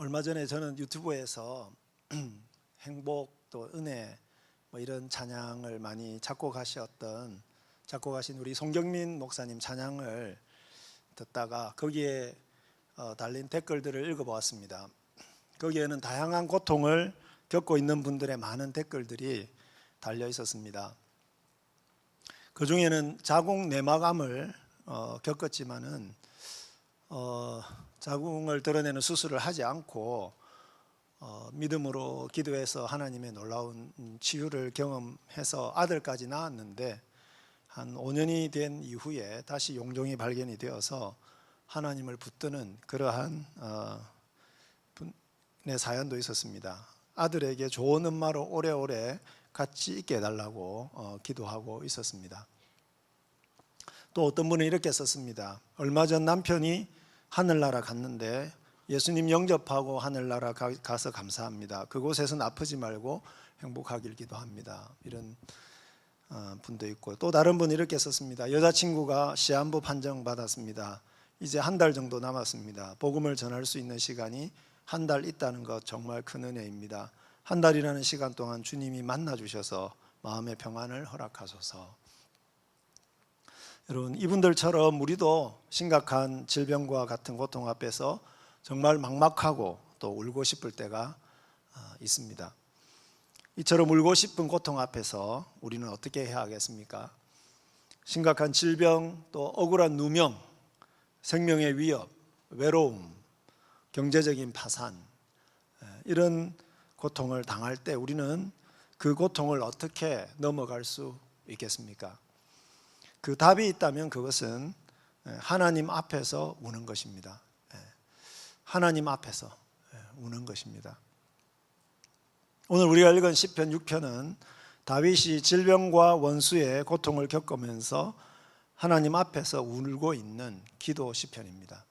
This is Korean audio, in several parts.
얼마 전에 저는 유튜브에서 행복 또 은혜 이런 찬양을 많이 작곡하신 우리 송경민 목사님 찬양을 듣다가 거기에 달린 댓글들을 읽어보았습니다. 거기에는 다양한 고통을 겪고 있는 분들의 많은 댓글들이 달려 있었습니다. 그 중에는 자궁 내막암을 겪었지만은 자궁을 드러내는 수술을 하지 않고 믿음으로 기도해서 하나님의 놀라운 치유를 경험해서 아들까지 낳았는데 한 5년이 된 이후에 다시 용종이 발견이 되어서 하나님을 붙드는 그러한 분의 사연도 있었습니다. 아들에게 좋은 엄마로 오래오래 같이 있게 해달라고 기도하고 있었습니다. 또 어떤 분은 이렇게 썼습니다. 얼마 전 남편이 하늘나라 갔는데 예수님 영접하고 하늘나라 가서 감사합니다. 그곳에서는 아프지 말고 행복하길 기도합니다. 이런 분도 있고, 또 다른 분이 이렇게 썼습니다. 여자친구가 시한부 판정 받았습니다. 이제 한 달 정도 남았습니다. 복음을 전할 수 있는 시간이 한 달 있다는 것 정말 큰 은혜입니다. 한 달이라는 시간 동안 주님이 만나 주셔서 마음의 평안을 허락하소서. 여러분, 이분들처럼 우리도 심각한 질병과 같은 고통 앞에서 정말 막막하고 또 울고 싶을 때가 있습니다. 이처럼 울고 싶은 고통 앞에서 우리는 어떻게 해야 하겠습니까? 심각한 질병, 또 억울한 누명, 생명의 위협, 외로움, 경제적인 파산, 이런 고통을 당할 때 우리는 그 고통을 어떻게 넘어갈 수 있겠습니까? 그 답이 있다면 그것은 하나님 앞에서 우는 것입니다. 하나님 앞에서 우는 것입니다. 오늘 우리가 읽은 시편 6편은 다윗이 질병과 원수의 고통을 겪으면서 하나님 앞에서 울고 있는 기도 시편입니다.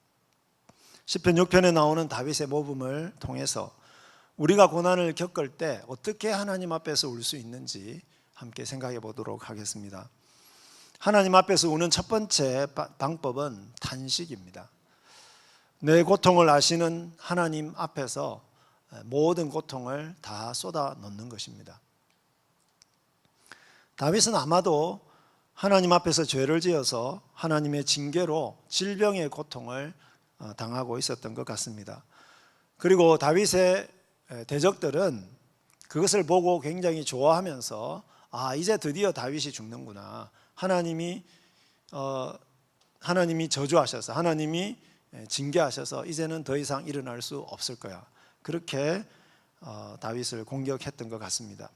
시편 6편에 나오는 다윗의 모범을 통해서 우리가 고난을 겪을 때 어떻게 하나님 앞에서 울 수 있는지 함께 생각해 보도록 하겠습니다. 하나님 앞에서 우는 첫 번째 방법은 탄식입니다. 내 고통을 아시는 하나님 앞에서 모든 고통을 다 쏟아 놓는 것입니다. 다윗은 아마도 하나님 앞에서 죄를 지어서 하나님의 징계로 질병의 고통을 당하고 있었던 것 같습니다. 그리고 다윗의 대적들은 그것을 보고 굉장히 좋아하면서 이제 드디어 다윗이 죽는구나. 하나님이 저주하셔서, 하나님이 징계하셔서 이제는 더 이상 일어날 수 없을 거야. 그렇게 다윗을 공격했던 것 같습니다.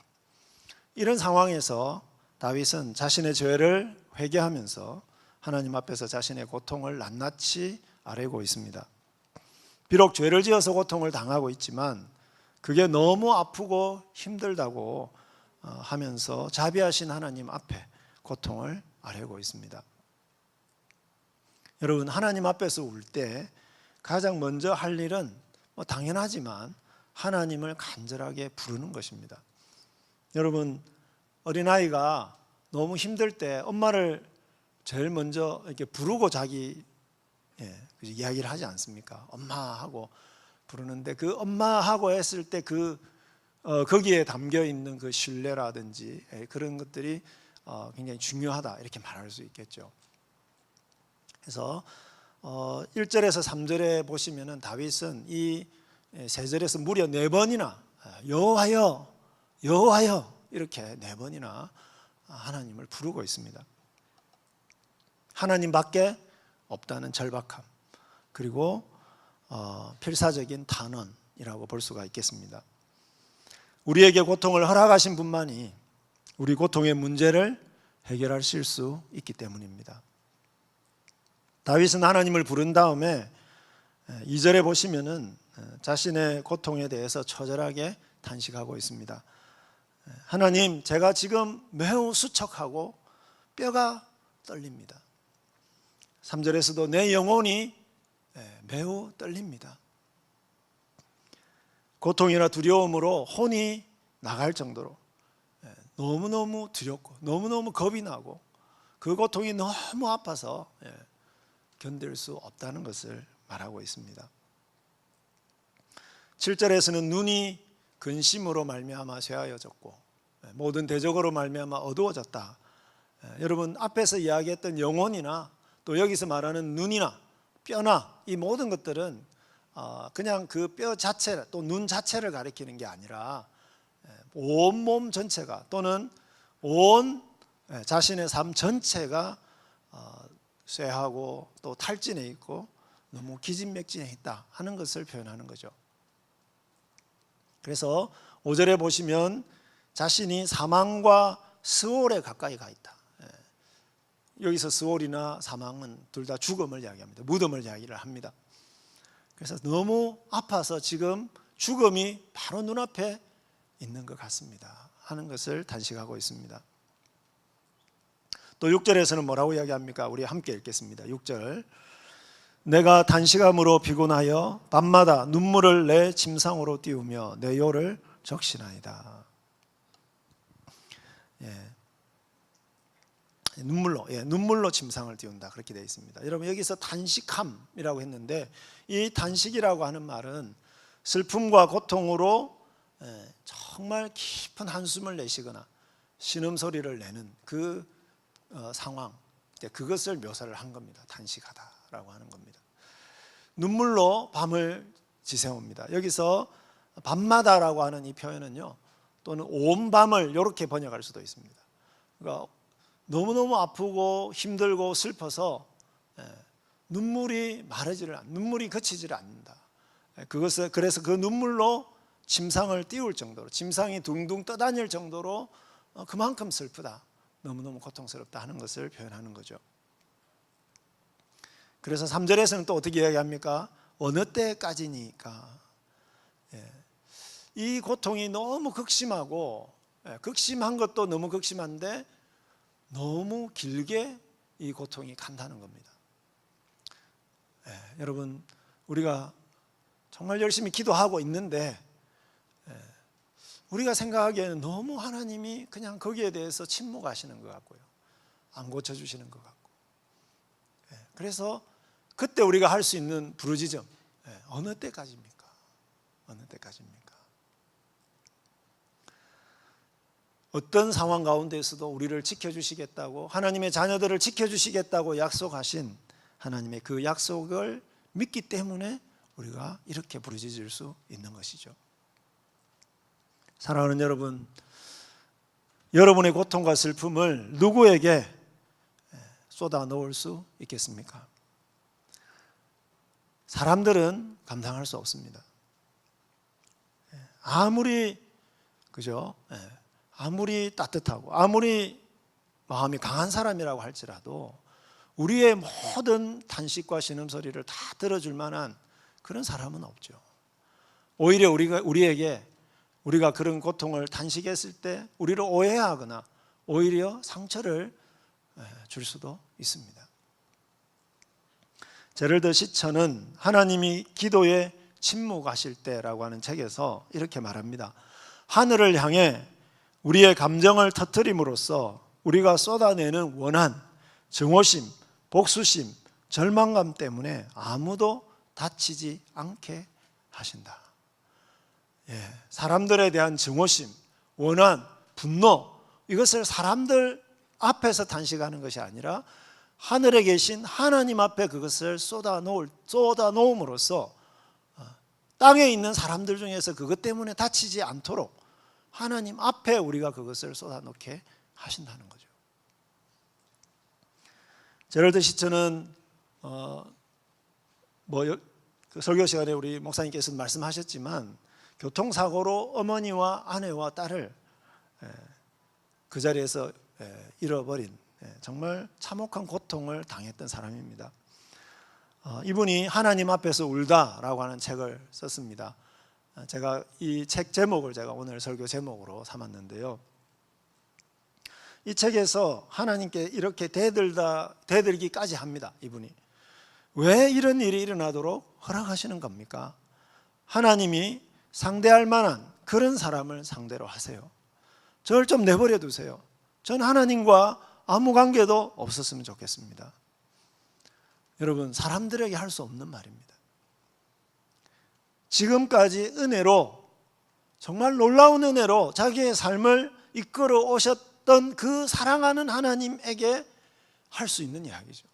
이런 상황에서 다윗은 자신의 죄를 회개하면서 하나님 앞에서 자신의 고통을 낱낱이 아뢰고 있습니다. 비록 죄를 지어서 고통을 당하고 있지만 그게 너무 아프고 힘들다고 하면서 자비하신 하나님 앞에 고통을 아뢰고 있습니다. 여러분, 하나님 앞에서 울 때 가장 먼저 할 일은 당연하지만 하나님을 간절하게 부르는 것입니다. 여러분, 어린아이가 너무 힘들 때 엄마를 제일 먼저 이렇게 부르고 자기 이야기를 하지 않습니까? 엄마하고 부르는데 그 엄마하고 했을 때 거기에 담겨 있는 그 신뢰라든지 그런 것들이 굉장히 중요하다, 이렇게 말할 수 있겠죠. 그래서 1절에서 3절에 보시면은 다윗은 이 3절에서 무려 4번이나 여호와여 여호와여 이렇게 4번이나 하나님을 부르고 있습니다. 하나님밖에 없다는 절박함, 그리고 필사적인 탄원이라고 볼 수가 있겠습니다. 우리에게 고통을 허락하신 분만이 우리 고통의 문제를 해결하실 수 있기 때문입니다. 다윗은 하나님을 부른 다음에 2절에 보시면은 자신의 고통에 대해서 처절하게 탄식하고 있습니다. 하나님, 제가 지금 매우 수척하고 뼈가 떨립니다. 3절에서도 내 영혼이 매우 떨립니다. 고통이나 두려움으로 혼이 나갈 정도로 너무너무 두렵고 너무너무 겁이 나고 그 고통이 너무 아파서 견딜 수 없다는 것을 말하고 있습니다. 7절에서는 눈이 근심으로 말미암아 쇠하여졌고 모든 대적으로 말미암아 어두워졌다. 여러분, 앞에서 이야기했던 영혼이나 또 여기서 말하는 눈이나 뼈나 이 모든 것들은 그냥 그 뼈 자체 또 눈 자체를 가리키는 게 아니라 온몸 전체가 또는 온 자신의 삶 전체가 쇠하고 또 탈진해 있고 너무 기진맥진해 있다 하는 것을 표현하는 거죠. 그래서 5절에 보시면 자신이 사망과 스올에 가까이 가 있다. 여기서 스올이나 사망은 둘 다 죽음을 이야기합니다. 무덤을 이야기를 합니다. 그래서 너무 아파서 지금 죽음이 바로 눈앞에 있는 것 같습니다 하는 것을 단식하고 있습니다. 또 6절에서는 뭐라고 이야기합니까? 우리 함께 읽겠습니다. 6절. 내가 단식함으로 피곤하여 밤마다 눈물을 내 침상으로 띄우며 내 요를 적시나이다. 눈물로 침상을 띄운다 그렇게 되어 있습니다. 여러분, 여기서 단식함이라고 했는데 이 단식이라고 하는 말은 슬픔과 고통으로 정말 깊은 한숨을 내시거나 신음소리를 내는 그 상황, 그것을 묘사를 한 겁니다. 단식하다라고 하는 겁니다. 눈물로 밤을 지새웁니다. 여기서 밤마다라고 하는 이 표현은요, 또는 온 밤을 이렇게 번역할 수도 있습니다. 그러니까 너무너무 아프고 힘들고 슬퍼서 눈물이 눈물이 그치지를 않는다. 그래서 그 눈물로 침상을 띄울 정도로, 침상이 둥둥 떠다닐 정도로 그만큼 슬프다, 너무너무 고통스럽다 하는 것을 표현하는 거죠. 그래서 3절에서는 또 어떻게 이야기합니까? 어느 때까지니까. 이 고통이 너무 극심하고, 극심한 것도 너무 극심한데 너무 길게 이 고통이 간다는 겁니다. 여러분, 우리가 정말 열심히 기도하고 있는데 우리가 생각하기에는 너무 하나님이 그냥 거기에 대해서 침묵하시는 것 같고요, 안 고쳐주시는 것 같고, 그래서 그때 우리가 할 수 있는 부르짖음, 어느 때까지입니까? 어느 때까지입니까? 어떤 상황 가운데서도 우리를 지켜주시겠다고, 하나님의 자녀들을 지켜주시겠다고 약속하신 하나님의 그 약속을 믿기 때문에 우리가 이렇게 부르짖을 수 있는 것이죠. 사랑하는 여러분, 여러분의 고통과 슬픔을 누구에게 쏟아 넣을 수 있겠습니까? 사람들은 감당할 수 없습니다. 아무리 따뜻하고 아무리 마음이 강한 사람이라고 할지라도 우리의 모든 탄식과 신음소리를 다 들어줄 만한 그런 사람은 없죠. 오히려 우리가 그런 고통을 단식했을 때 우리를 오해하거나 오히려 상처를 줄 수도 있습니다. 제럴드 시처는 하나님이 기도에 침묵하실 때라고 하는 책에서 이렇게 말합니다. 하늘을 향해 우리의 감정을 터뜨림으로써 우리가 쏟아내는 원한, 증오심, 복수심, 절망감 때문에 아무도 다치지 않게 하신다. 사람들에 대한 증오심, 원한, 분노, 이것을 사람들 앞에서 단식하는 것이 아니라 하늘에 계신 하나님 앞에 그것을 쏟아놓음으로써 땅에 있는 사람들 중에서 그것 때문에 다치지 않도록 하나님 앞에 우리가 그것을 쏟아놓게 하신다는 거죠. 제럴드 시처는 그 설교 시간에 우리 목사님께서도 말씀하셨지만 교통사고로 어머니와 아내와 딸을 그 자리에서 잃어버린 정말 참혹한 고통을 당했던 사람입니다. 이분이 하나님 앞에서 울다라고 하는 책을 썼습니다. 제가 이 책 제목을 오늘 설교 제목으로 삼았는데요, 이 책에서 하나님께 이렇게 대들기까지 합니다. 이분이 왜 이런 일이 일어나도록 허락하시는 겁니까? 하나님이 상대할 만한 그런 사람을 상대로 하세요. 저를 좀 내버려 두세요. 전 하나님과 아무 관계도 없었으면 좋겠습니다. 여러분, 사람들에게 할 수 없는 말입니다. 지금까지 은혜로, 정말 놀라운 은혜로 자기의 삶을 이끌어 오셨던 그 사랑하는 하나님에게 할 수 있는 이야기죠.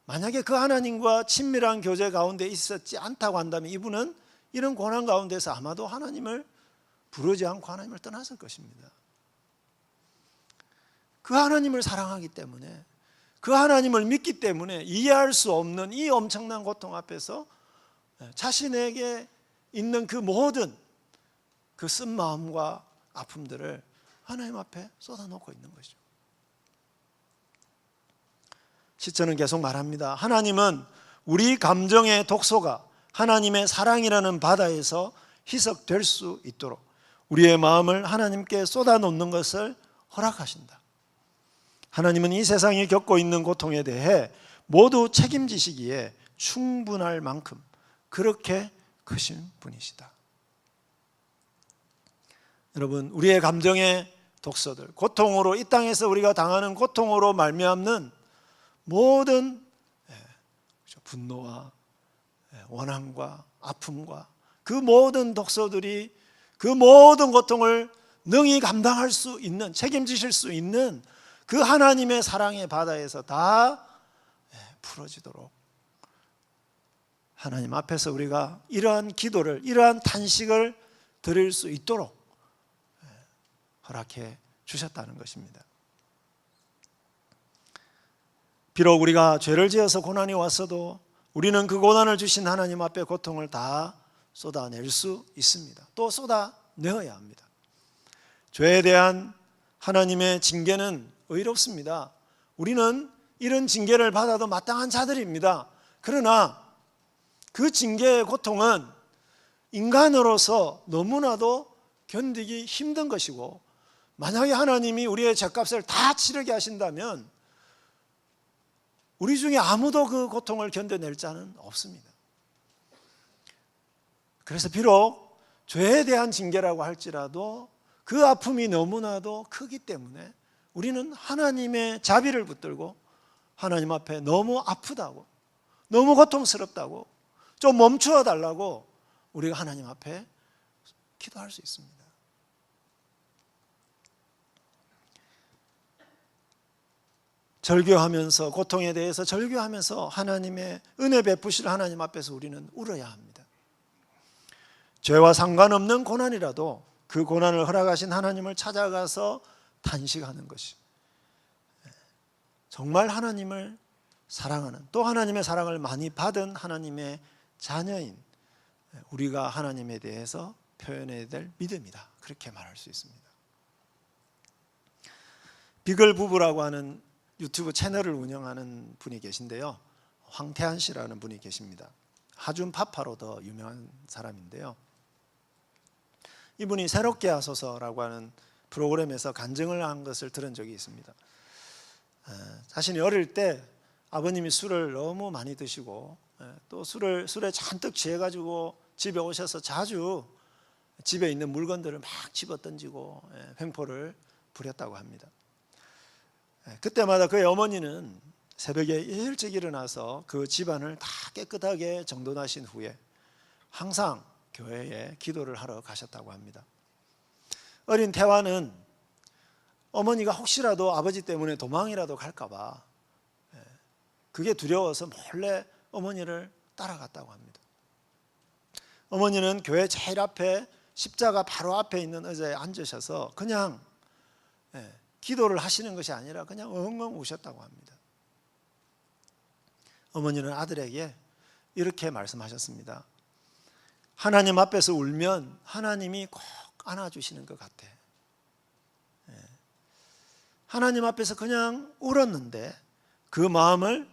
만약에 그 하나님과 친밀한 교제 가운데 있었지 않다고 한다면 이분은 이런 고난 가운데서 아마도 하나님을 부르지 않고 하나님을 떠났을 것입니다. 그 하나님을 사랑하기 때문에, 그 하나님을 믿기 때문에 이해할 수 없는 이 엄청난 고통 앞에서 자신에게 있는 그 모든 그 쓴 마음과 아픔들을 하나님 앞에 쏟아놓고 있는 것이죠. 시처는 계속 말합니다. 하나님은 우리 감정의 독소가 하나님의 사랑이라는 바다에서 희석될 수 있도록 우리의 마음을 하나님께 쏟아놓는 것을 허락하신다. 하나님은 이 세상이 겪고 있는 고통에 대해 모두 책임지시기에 충분할 만큼 그렇게 크신 분이시다. 여러분, 우리의 감정의 독소들, 고통으로, 이 땅에서 우리가 당하는 고통으로 말미암는 모든 분노와 원함과 아픔과 그 모든 독소들이 그 모든 고통을 능히 감당할 수 있는, 책임지실 수 있는 그 하나님의 사랑의 바다에서 다 풀어지도록 하나님 앞에서 우리가 이러한 기도를, 이러한 탄식을 드릴 수 있도록 허락해 주셨다는 것입니다. 비록 우리가 죄를 지어서 고난이 왔어도 우리는 그 고난을 주신 하나님 앞에 고통을 다 쏟아낼 수 있습니다. 또 쏟아내어야 합니다. 죄에 대한 하나님의 징계는 의롭습니다. 우리는 이런 징계를 받아도 마땅한 자들입니다. 그러나 그 징계의 고통은 인간으로서 너무나도 견디기 힘든 것이고, 만약에 하나님이 우리의 죄값을 다 치르게 하신다면 우리 중에 아무도 그 고통을 견뎌낼 자는 없습니다. 그래서 비록 죄에 대한 징계라고 할지라도 그 아픔이 너무나도 크기 때문에 우리는 하나님의 자비를 붙들고 하나님 앞에 너무 아프다고, 너무 고통스럽다고, 좀 멈추어 달라고 우리가 하나님 앞에 기도할 수 있습니다. 절규하면서, 고통에 대해서 절규하면서 하나님의 은혜 베푸실 하나님 앞에서 우리는 울어야 합니다. 죄와 상관없는 고난이라도 그 고난을 허락하신 하나님을 찾아가서 탄식하는 것이 정말 하나님을 사랑하는, 또 하나님의 사랑을 많이 받은 하나님의 자녀인 우리가 하나님에 대해서 표현해야 될 믿음이다, 그렇게 말할 수 있습니다. 비글 부부라고 하는 유튜브 채널을 운영하는 분이 계신데요, 황태한 씨라는 분이 계십니다. 하준 파파로 더 유명한 사람인데요, 이분이 새롭게 하소서라고 하는 프로그램에서 간증을 한 것을 들은 적이 있습니다. 자신이 어릴 때 아버님이 술을 너무 많이 드시고 또 술에 잔뜩 취해가지고 집에 오셔서 자주 집에 있는 물건들을 막 집어던지고 횡포를 부렸다고 합니다. 그때마다 그의 어머니는 새벽에 일찍 일어나서 그 집안을 다 깨끗하게 정돈하신 후에 항상 교회에 기도를 하러 가셨다고 합니다. 어린 태환은 어머니가 혹시라도 아버지 때문에 도망이라도 갈까봐 그게 두려워서 몰래 어머니를 따라갔다고 합니다. 어머니는 교회 제일 앞에 십자가 바로 앞에 있는 의자에 앉으셔서 그냥 기도를 하시는 것이 아니라 그냥 엉엉 우셨다고 합니다. 어머니는 아들에게 이렇게 말씀하셨습니다. 하나님 앞에서 울면 하나님이 꼭 안아주시는 것 같아. 하나님 앞에서 그냥 울었는데 그 마음을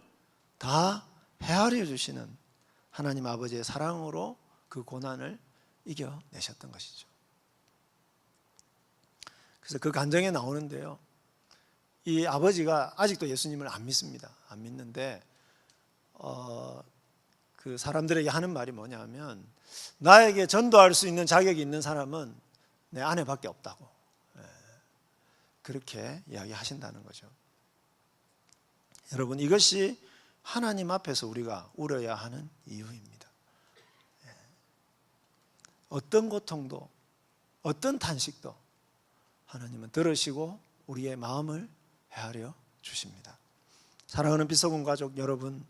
다 헤아려 주시는 하나님 아버지의 사랑으로 그 고난을 이겨내셨던 것이죠. 그래서 그 간증에 나오는데요, 이 아버지가 아직도 예수님을 안 믿습니다. 안 믿는데 그 사람들에게 하는 말이 뭐냐면, 나에게 전도할 수 있는 자격이 있는 사람은 내 아내밖에 없다고, 그렇게 이야기하신다는 거죠. 여러분, 이것이 하나님 앞에서 우리가 울어야 하는 이유입니다. 어떤 고통도 어떤 탄식도 하나님은 들으시고 우리의 마음을 헤아려 주십니다. 사랑하는 비서군 가족 여러분,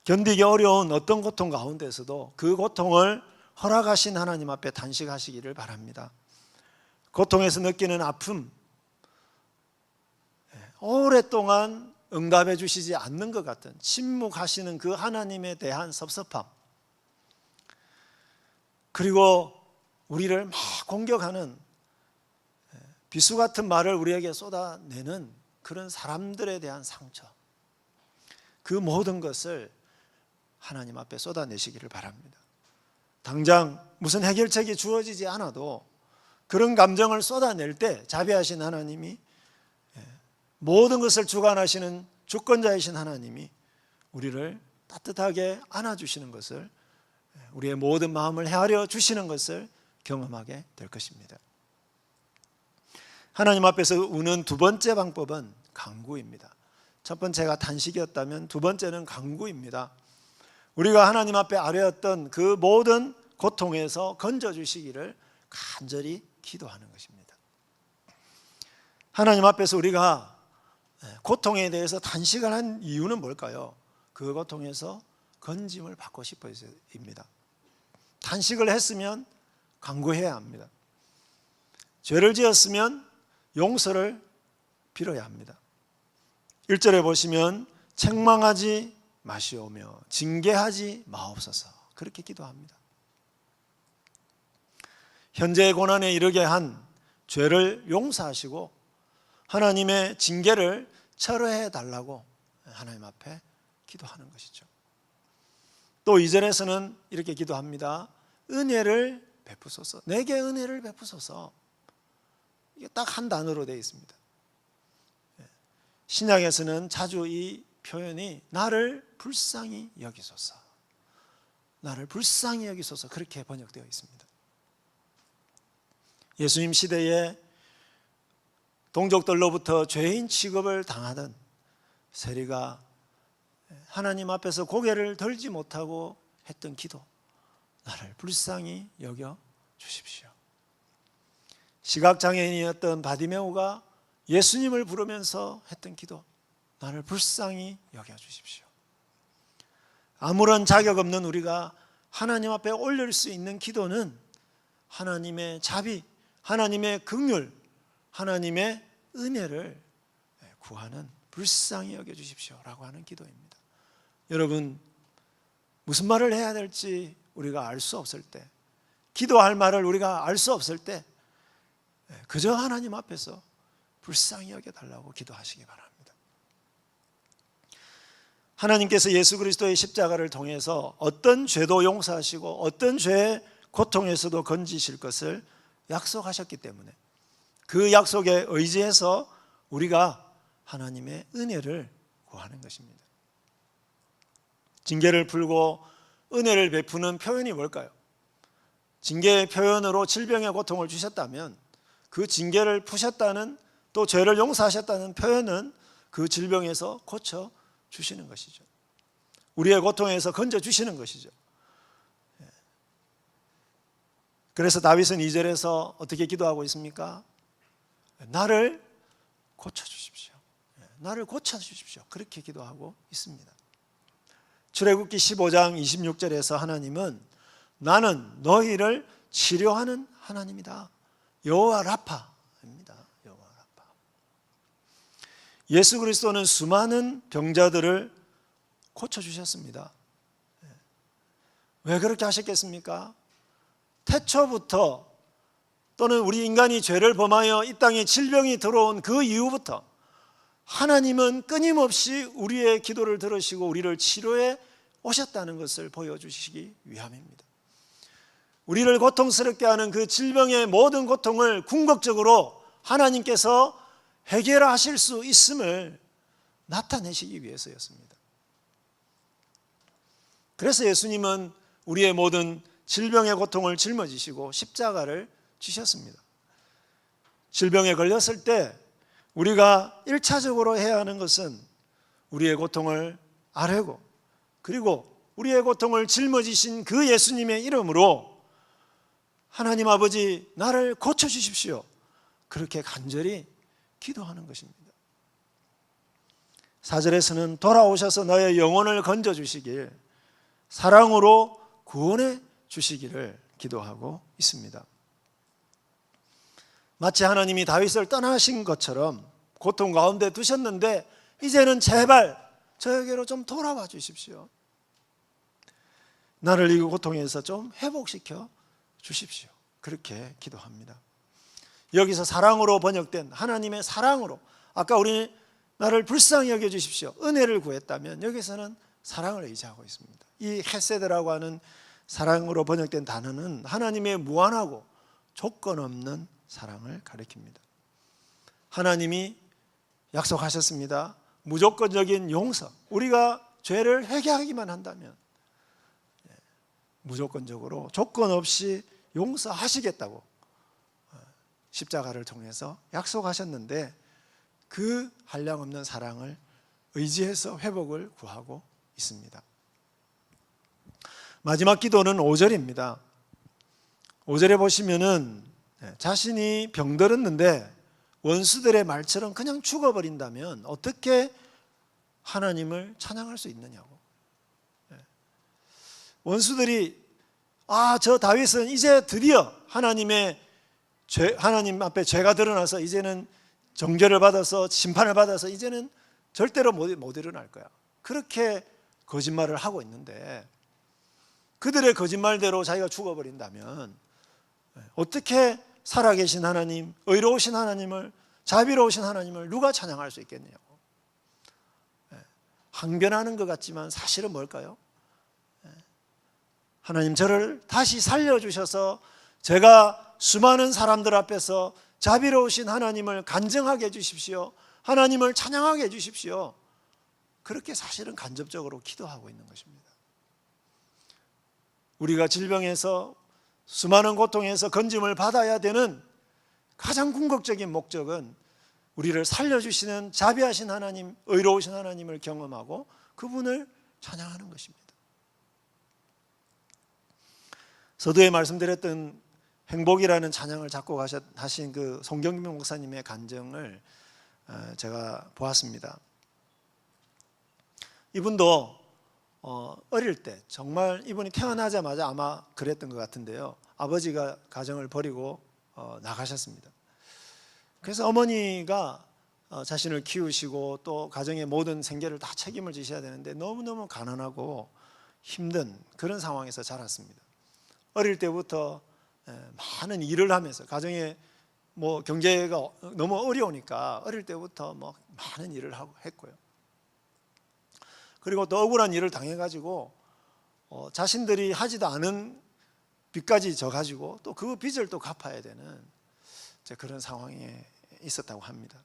견디기 어려운 어떤 고통 가운데서도 그 고통을 허락하신 하나님 앞에 단식하시기를 바랍니다. 고통에서 느끼는 아픔, 오랫동안 응답해 주시지 않는 것 같은 침묵하시는 그 하나님에 대한 섭섭함, 그리고 우리를 막 공격하는 비수 같은 말을 우리에게 쏟아내는 그런 사람들에 대한 상처, 그 모든 것을 하나님 앞에 쏟아내시기를 바랍니다. 당장 무슨 해결책이 주어지지 않아도 그런 감정을 쏟아낼 때 자비하신 하나님이, 모든 것을 주관하시는 주권자이신 하나님이 우리를 따뜻하게 안아주시는 것을, 우리의 모든 마음을 헤아려 주시는 것을 경험하게 될 것입니다. 하나님 앞에서 우는 두 번째 방법은 간구입니다. 첫 번째가 단식이었다면 두 번째는 간구입니다. 우리가 하나님 앞에 아뢰었던 그 모든 고통에서 건져주시기를 간절히 기도하는 것입니다. 하나님 앞에서 우리가 고통에 대해서 단식을 한 이유는 뭘까요? 그 고통에서 건짐을 받고 싶어서입니다. 단식을 했으면 간구해야 합니다. 죄를 지었으면 용서를 빌어야 합니다. 1절에 보시면 책망하지 마시오며 징계하지 마옵소서, 그렇게 기도합니다. 현재의 고난에 이르게 한 죄를 용서하시고 하나님의 징계를 철회해 달라고 하나님 앞에 기도하는 것이죠. 또 2절에서는 이렇게 기도합니다. 은혜를 베푸소서, 내게 은혜를 베푸소서. 이게 딱 한 단어로 되어 있습니다. 신약에서는 자주 이 표현이 나를 불쌍히 여기소서, 나를 불쌍히 여기소서, 그렇게 번역되어 있습니다. 예수님 시대에 동족들로부터 죄인 취급을 당하던 세리가 하나님 앞에서 고개를 들지 못하고 했던 기도, 나를 불쌍히 여겨 주십시오. 시각장애인이었던 바디메오가 예수님을 부르면서 했던 기도, 나를 불쌍히 여겨 주십시오. 아무런 자격 없는 우리가 하나님 앞에 올릴 수 있는 기도는 하나님의 자비, 하나님의 긍휼, 하나님의 은혜를 구하는, 불쌍히 여겨 주십시오라고 하는 기도입니다. 여러분, 무슨 말을 해야 될지 우리가 알 수 없을 때, 기도할 말을 우리가 알 수 없을 때 그저 하나님 앞에서 불쌍히 여겨달라고 기도하시기 바랍니다. 하나님께서 예수 그리스도의 십자가를 통해서 어떤 죄도 용서하시고 어떤 죄의 고통에서도 건지실 것을 약속하셨기 때문에 그 약속에 의지해서 우리가 하나님의 은혜를 구하는 것입니다. 징계를 풀고 은혜를 베푸는 표현이 뭘까요? 징계의 표현으로 질병의 고통을 주셨다면 그 징계를 푸셨다는, 또 죄를 용서하셨다는 표현은 그 질병에서 고쳐주시는 것이죠. 우리의 고통에서 건져주시는 것이죠. 그래서 다윗은 2절에서 어떻게 기도하고 있습니까? 나를 고쳐주십시오, 나를 고쳐주십시오, 그렇게 기도하고 있습니다. 출애굽기 15장 26절에서 하나님은 나는 너희를 치료하는 하나님이다, 여호와 라파입니다. 여호와 라파. 예수 그리스도는 수많은 병자들을 고쳐주셨습니다. 왜 그렇게 하셨겠습니까? 태초부터, 또는 우리 인간이 죄를 범하여 이 땅에 질병이 들어온 그 이후부터 하나님은 끊임없이 우리의 기도를 들으시고 우리를 치료해 오셨다는 것을 보여주시기 위함입니다. 우리를 고통스럽게 하는 그 질병의 모든 고통을 궁극적으로 하나님께서 해결하실 수 있음을 나타내시기 위해서였습니다. 그래서 예수님은 우리의 모든 질병의 고통을 짊어지시고 십자가를 지셨습니다. 질병에 걸렸을 때 우리가 1차적으로 해야 하는 것은 우리의 고통을 아뢰고, 그리고 우리의 고통을 짊어지신 그 예수님의 이름으로 하나님 아버지 나를 고쳐주십시오. 그렇게 간절히 기도하는 것입니다. 4절에서는 돌아오셔서 너의 영혼을 건져주시길, 사랑으로 구원해 주시기를 기도하고 있습니다. 마치 하나님이 다윗을 떠나신 것처럼 고통 가운데 두셨는데 이제는 제발 저에게로 좀 돌아와 주십시오. 나를 이 고통에서 좀 회복시켜 주십시오. 그렇게 기도합니다. 여기서 사랑으로 번역된 하나님의 사랑으로, 아까 우리 나를 불쌍히 여겨주십시오, 은혜를 구했다면 여기서는 사랑을 의지하고 있습니다. 이 헤세드라고 하는 사랑으로 번역된 단어는 하나님의 무한하고 조건 없는 사랑을 가리킵니다. 하나님이 약속하셨습니다. 무조건적인 용서, 우리가 죄를 회개하기만 한다면 무조건적으로 조건 없이 용서하시겠다고 십자가를 통해서 약속하셨는데, 그 한량없는 사랑을 의지해서 회복을 구하고 있습니다. 마지막 기도는 5절입니다. 5절에 보시면은 자신이 병들었는데 원수들의 말처럼 그냥 죽어버린다면 어떻게 하나님을 찬양할 수 있느냐고. 원수들이 저 다윗은 이제 드디어 하나님 앞에 죄가 드러나서 이제는 정죄를 받아서 심판을 받아서 이제는 절대로 못 일어날 거야, 그렇게 거짓말을 하고 있는데, 그들의 거짓말대로 자기가 죽어버린다면 어떻게 살아계신 하나님, 의로우신 하나님을, 자비로우신 하나님을 누가 찬양할 수 있겠냐고. 항변하는 것 같지만 사실은 뭘까요? 하나님, 저를 다시 살려주셔서 제가 수많은 사람들 앞에서 자비로우신 하나님을 간증하게 해주십시오, 하나님을 찬양하게 해주십시오, 그렇게 사실은 간접적으로 기도하고 있는 것입니다. 우리가 질병에서, 수많은 고통에서 건짐을 받아야 되는 가장 궁극적인 목적은 우리를 살려주시는 자비하신 하나님, 의로우신 하나님을 경험하고 그분을 찬양하는 것입니다. 서두에 말씀드렸던 행복이라는 찬양을 작곡하신 그 송경민 목사님의 간증을 제가 보았습니다. 이분도 어릴 때, 정말 이분이 태어나자마자 아마 그랬던 것 같은데요, 아버지가 가정을 버리고 나가셨습니다. 그래서 어머니가 자신을 키우시고 또 가정의 모든 생계를 다 책임을 지셔야 되는데 너무너무 가난하고 힘든 그런 상황에서 자랐습니다. 어릴 때부터 많은 일을 하면서, 가정에 경제가 너무 어려우니까 어릴 때부터 많은 일을 했고요. 그리고 또 억울한 일을 당해가지고 자신들이 하지도 않은 빚까지 져가지고 또 그 빚을 또 갚아야 되는 그런 상황에 있었다고 합니다.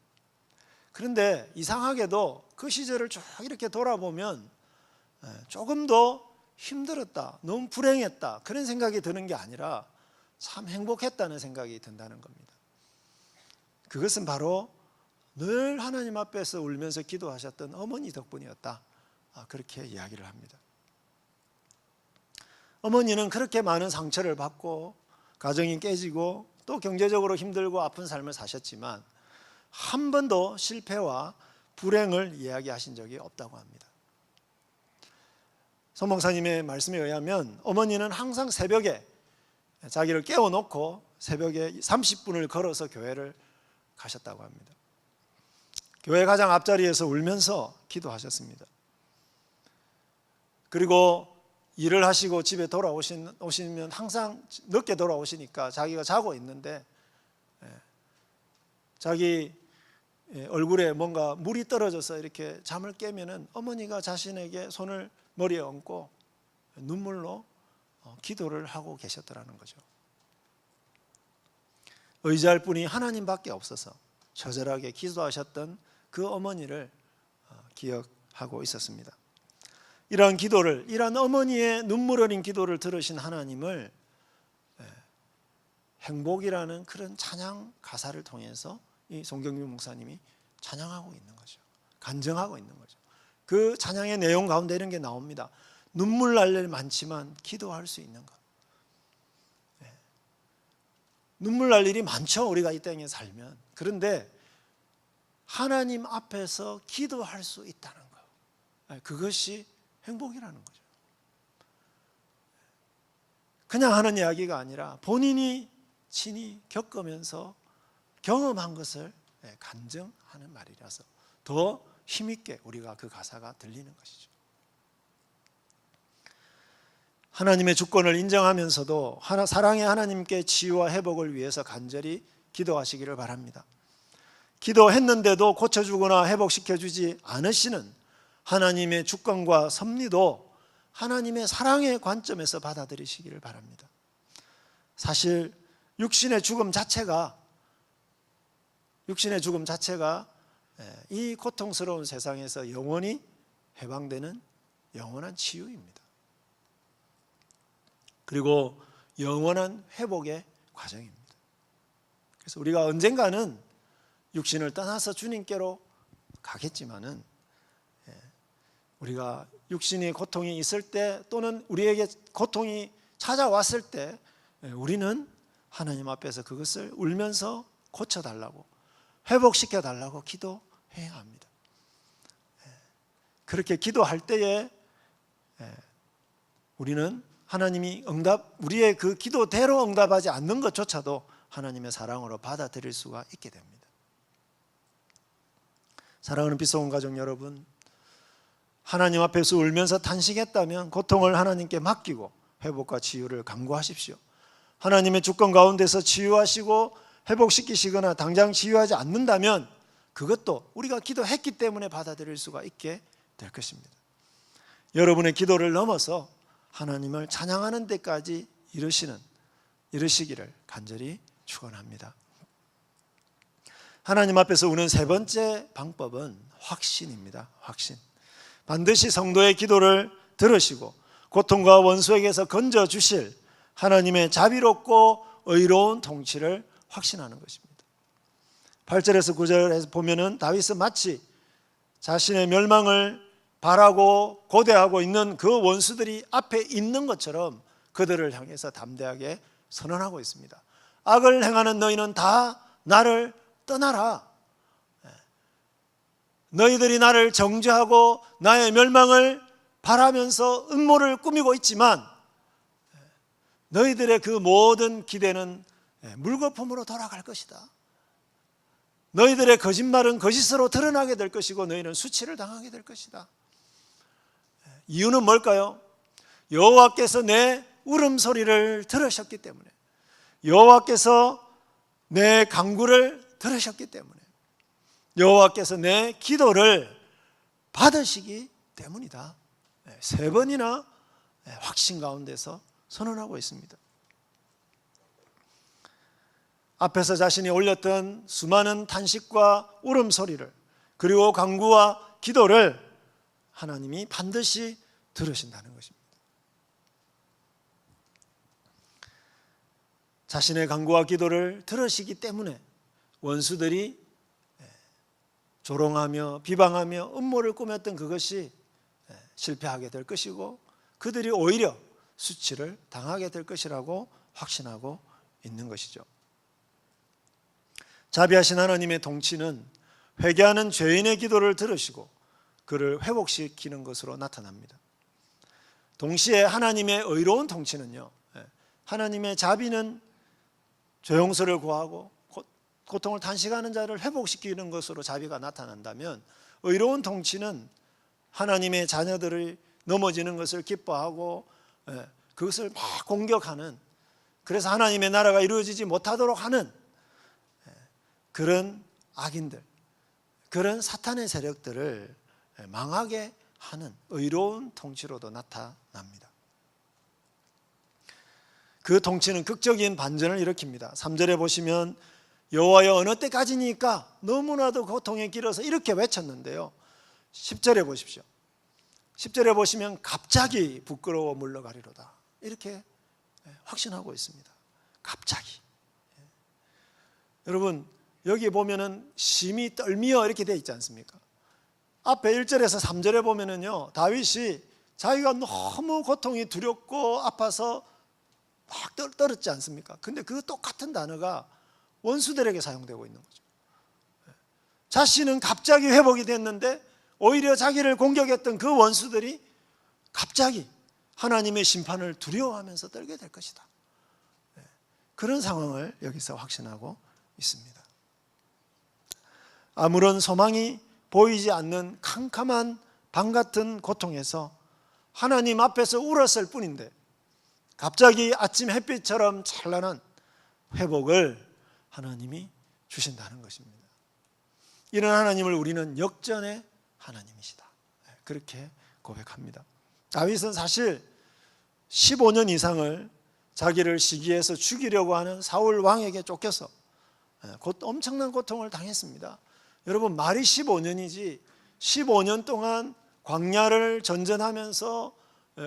그런데 이상하게도 그 시절을 쭉 이렇게 돌아보면 조금 더 힘들었다, 너무 불행했다, 그런 생각이 드는 게 아니라 참 행복했다는 생각이 든다는 겁니다. 그것은 바로 늘 하나님 앞에서 울면서 기도하셨던 어머니 덕분이었다, 그렇게 이야기를 합니다. 어머니는 그렇게 많은 상처를 받고 가정이 깨지고 또 경제적으로 힘들고 아픈 삶을 사셨지만 한 번도 실패와 불행을 이야기하신 적이 없다고 합니다. 송 목사님의 말씀에 의하면 어머니는 항상 새벽에 자기를 깨워놓고 새벽에 30분을 걸어서 교회를 가셨다고 합니다. 교회 가장 앞자리에서 울면서 기도하셨습니다. 그리고 일을 하시고 집에 오시면 항상 늦게 돌아오시니까 자기가 자고 있는데 자기 얼굴에 뭔가 물이 떨어져서 이렇게 잠을 깨면은 어머니가 자신에게 손을 머리에 얹고 눈물로 기도를 하고 계셨더라는 거죠. 의지할 분이 하나님밖에 없어서 처절하게 기도하셨던 그 어머니를 기억하고 있었습니다. 이러한 기도를, 이러한 어머니의 눈물 어린 기도를 들으신 하나님을 행복이라는 그런 찬양 가사를 통해서 이 송경민 목사님이 찬양하고 있는 거죠. 간증하고 있는 거죠. 그 찬양의 내용 가운데 이런 게 나옵니다. 눈물 날 일 많지만 기도할 수 있는 것. 눈물 날 일이 많죠, 우리가 이 땅에 살면. 그런데 하나님 앞에서 기도할 수 있다는 거, 그것이 행복이라는 거죠. 그냥 하는 이야기가 아니라 본인이 친히 겪으면서 경험한 것을 간증하는 말이라서 더 힘있게 우리가 그 가사가 들리는 것이죠. 하나님의 주권을 인정하면서도 사랑의 하나님께 치유와 회복을 위해서 간절히 기도하시기를 바랍니다. 기도했는데도 고쳐주거나 회복시켜주지 않으시는 하나님의 주권과 섭리도 하나님의 사랑의 관점에서 받아들이시기를 바랍니다. 사실 육신의 죽음 자체가 이 고통스러운 세상에서 영원히 해방되는 영원한 치유입니다. 그리고 영원한 회복의 과정입니다. 그래서 우리가 언젠가는 육신을 떠나서 주님께로 가겠지만은, 우리가 육신의 고통이 있을 때 또는 우리에게 고통이 찾아왔을 때 우리는 하나님 앞에서 그것을 울면서 고쳐달라고, 회복시켜달라고 기도해야 합니다. 그렇게 기도할 때에 우리는 하나님이 우리의 그 기도대로 응답하지 않는 것조차도 하나님의 사랑으로 받아들일 수가 있게 됩니다. 사랑하는 빛소금 가족 여러분, 하나님 앞에서 울면서 탄식했다면 고통을 하나님께 맡기고 회복과 치유를 간구하십시오. 하나님의 주권 가운데서 치유하시고 회복시키시거나 당장 치유하지 않는다면 그것도 우리가 기도했기 때문에 받아들일 수가 있게 될 것입니다. 여러분의 기도를 넘어서 하나님을 찬양하는 데까지 이르시기를 간절히 축원합니다. 하나님 앞에서 우는 세 번째 방법은 확신입니다. 확신. 반드시 성도의 기도를 들으시고 고통과 원수에게서 건져주실 하나님의 자비롭고 의로운 통치를 확신하는 것입니다. 8절에서 9절에서 보면은 다윗은 마치 자신의 멸망을 바라고 고대하고 있는 그 원수들이 앞에 있는 것처럼 그들을 향해서 담대하게 선언하고 있습니다. 악을 행하는 너희는 다 나를 떠나라. 너희들이 나를 정죄하고 나의 멸망을 바라면서 음모를 꾸미고 있지만 너희들의 그 모든 기대는 물거품으로 돌아갈 것이다. 너희들의 거짓말은 거짓으로 드러나게 될 것이고 너희는 수치를 당하게 될 것이다. 이유는 뭘까요? 여호와께서 내 울음소리를 들으셨기 때문에, 여호와께서 내 간구를 들으셨기 때문에, 여호와께서 내 기도를 받으시기 때문이다. 세 번이나 확신 가운데서 선언하고 있습니다. 앞에서 자신이 올렸던 수많은 탄식과 울음소리를, 그리고 간구와 기도를 하나님이 반드시 들으신다는 것입니다. 자신의 간구와 기도를 들으시기 때문에 원수들이 조롱하며 비방하며 음모를 꾸몄던 그것이 실패하게 될 것이고 그들이 오히려 수치를 당하게 될 것이라고 확신하고 있는 것이죠. 자비하신 하나님의 통치는 회개하는 죄인의 기도를 들으시고 그를 회복시키는 것으로 나타납니다. 동시에 하나님의 의로운 통치는요, 하나님의 자비는 죄용서를 구하고 고통을 탄식하는 자를 회복시키는 것으로 자비가 나타난다면, 의로운 통치는 하나님의 자녀들이 넘어지는 것을 기뻐하고 그것을 막 공격하는, 그래서 하나님의 나라가 이루어지지 못하도록 하는 그런 악인들, 그런 사탄의 세력들을 망하게 하는 의로운 통치로도 나타납니다. 그 통치는 극적인 반전을 일으킵니다. 3절에 보시면 여호와여 어느 때까지니까 너무나도 고통에 길어서 이렇게 외쳤는데요, 10절에 보십시오. 10절에 보시면 갑자기 부끄러워 물러가리로다, 이렇게 확신하고 있습니다. 갑자기. 여러분 여기 보면은 심히 떨미어 이렇게 되어 있지 않습니까? 앞에 1절에서 3절에 보면은요, 다윗이 자기가 너무 고통이 두렵고 아파서 막 떨었지 않습니까? 근데 그 똑같은 단어가 원수들에게 사용되고 있는 거죠. 자신은 갑자기 회복이 됐는데 오히려 자기를 공격했던 그 원수들이 갑자기 하나님의 심판을 두려워하면서 떨게 될 것이다. 그런 상황을 여기서 확신하고 있습니다. 아무런 소망이 보이지 않는 캄캄한 밤 같은 고통에서 하나님 앞에서 울었을 뿐인데 갑자기 아침 햇빛처럼 찬란한 회복을 하나님이 주신다는 것입니다. 이런 하나님을 우리는 역전의 하나님이시다, 그렇게 고백합니다. 다윗은 사실 15년 이상을 자기를 시기해서 죽이려고 하는 사울 왕에게 쫓겨서 엄청난 고통을 당했습니다. 여러분, 말이 15년이지 15년 동안 광야를 전전하면서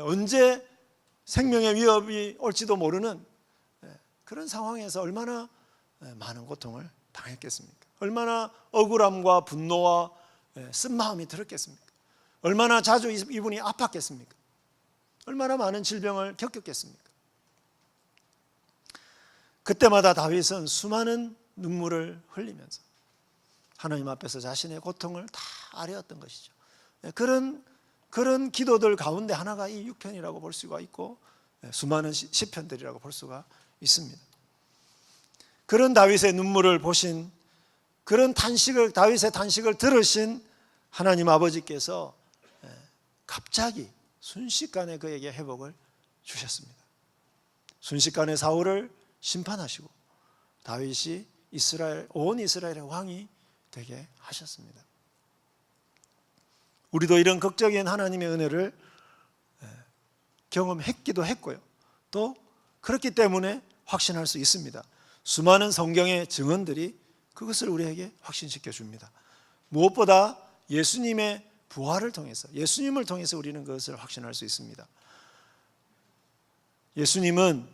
언제 생명의 위협이 올지도 모르는 그런 상황에서 얼마나 많은 고통을 당했겠습니까? 얼마나 억울함과 분노와 쓴마음이 들었겠습니까? 얼마나 자주 이분이 아팠겠습니까? 얼마나 많은 질병을 겪었겠습니까? 그때마다 다윗은 수많은 눈물을 흘리면서 하나님 앞에서 자신의 고통을 다 아뢰었던 것이죠. 그런 기도들 가운데 하나가 이 6편이라고 볼 수가 있고 수많은 시편들이라고 볼 수가 있습니다. 그런 다윗의 눈물을 보신, 그런 다윗의 탄식을 들으신 하나님 아버지께서 갑자기 순식간에 그에게 회복을 주셨습니다. 순식간에 사울을 심판하시고 다윗이 온 이스라엘의 왕이 되게 하셨습니다. 우리도 이런 극적인 하나님의 은혜를 경험했기도 했고요, 또 그렇기 때문에 확신할 수 있습니다. 수많은 성경의 증언들이 그것을 우리에게 확신시켜 줍니다. 무엇보다 예수님의 부활을 통해서, 예수님을 통해서 우리는 그것을 확신할 수 있습니다. 예수님은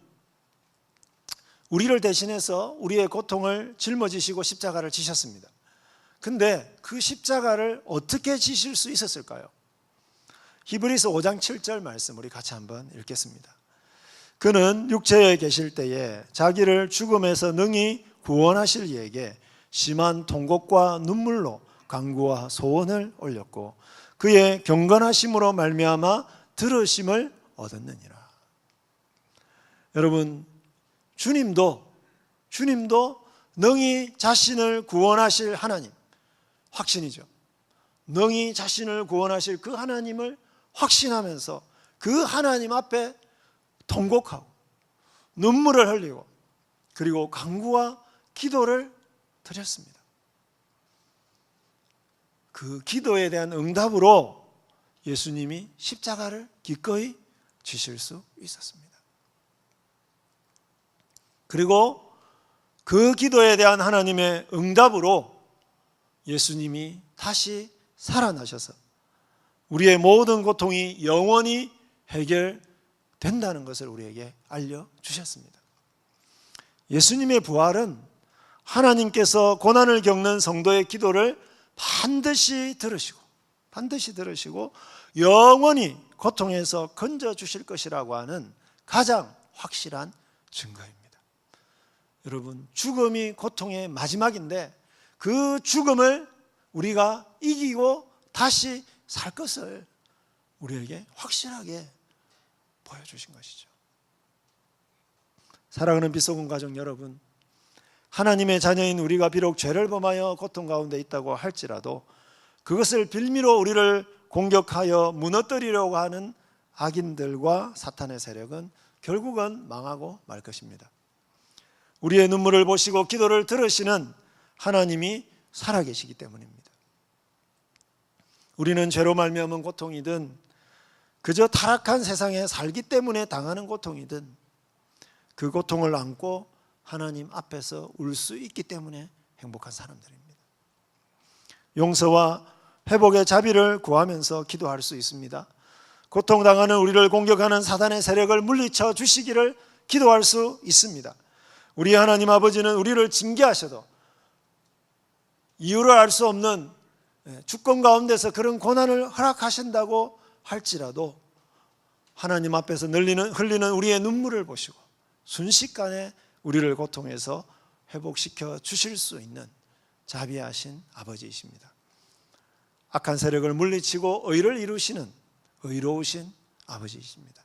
우리를 대신해서 우리의 고통을 짊어지시고 십자가를 지셨습니다. 근데 그 십자가를 어떻게 지실 수 있었을까요? 히브리서 5장 7절 말씀 우리 같이 한번 읽겠습니다. 그는 육체에 계실 때에 자기를 죽음에서 능히 구원하실 이에게 심한 통곡과 눈물로 간구와 소원을 올렸고 그의 경건하심으로 말미암아 들으심을 얻었느니라. 여러분, 주님도 능히 자신을 구원하실 하나님, 확신이죠. 능히 자신을 구원하실 그 하나님을 확신하면서 그 하나님 앞에 통곡하고 눈물을 흘리고 그리고 간구와 기도를 드렸습니다. 그 기도에 대한 응답으로 예수님이 십자가를 기꺼이 지실 수 있었습니다. 그리고 그 기도에 대한 하나님의 응답으로 예수님이 다시 살아나셔서 우리의 모든 고통이 영원히 해결된다는 것을 우리에게 알려주셨습니다. 예수님의 부활은 하나님께서 고난을 겪는 성도의 기도를 반드시 들으시고 영원히 고통에서 건져주실 것이라고 하는 가장 확실한 증거입니다. 여러분, 죽음이 고통의 마지막인데 그 죽음을 우리가 이기고 다시 살 것을 우리에게 확실하게 보여주신 것이죠. 사랑하는 빛소금 가족 여러분, 하나님의 자녀인 우리가 비록 죄를 범하여 고통 가운데 있다고 할지라도 그것을 빌미로 우리를 공격하여 무너뜨리려고 하는 악인들과 사탄의 세력은 결국은 망하고 말 것입니다. 우리의 눈물을 보시고 기도를 들으시는 하나님이 살아계시기 때문입니다. 우리는 죄로 말미암은 고통이든 그저 타락한 세상에 살기 때문에 당하는 고통이든 그 고통을 안고 하나님 앞에서 울 수 있기 때문에 행복한 사람들입니다. 용서와 회복의 자비를 구하면서 기도할 수 있습니다. 고통당하는 우리를 공격하는 사단의 세력을 물리쳐 주시기를 기도할 수 있습니다. 우리 하나님 아버지는 우리를 징계하셔도 이유를 알 수 없는 주권 가운데서 그런 고난을 허락하신다고 할지라도 하나님 앞에서 흘리는 우리의 눈물을 보시고 순식간에 우리를 고통에서 회복시켜 주실 수 있는 자비하신 아버지이십니다. 악한 세력을 물리치고 의를 이루시는 의로우신 아버지이십니다.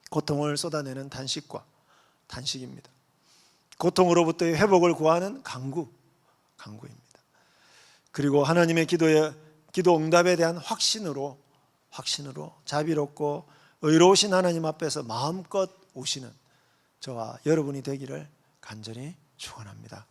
고통을 쏟아내는 단식입니다. 고통으로부터의 회복을 구하는 강구입니다. 그리고 하나님의 기도 응답에 대한 확신으로 자비롭고 의로우신 하나님 앞에서 마음껏 오시는 저와 여러분이 되기를 간절히 축원합니다.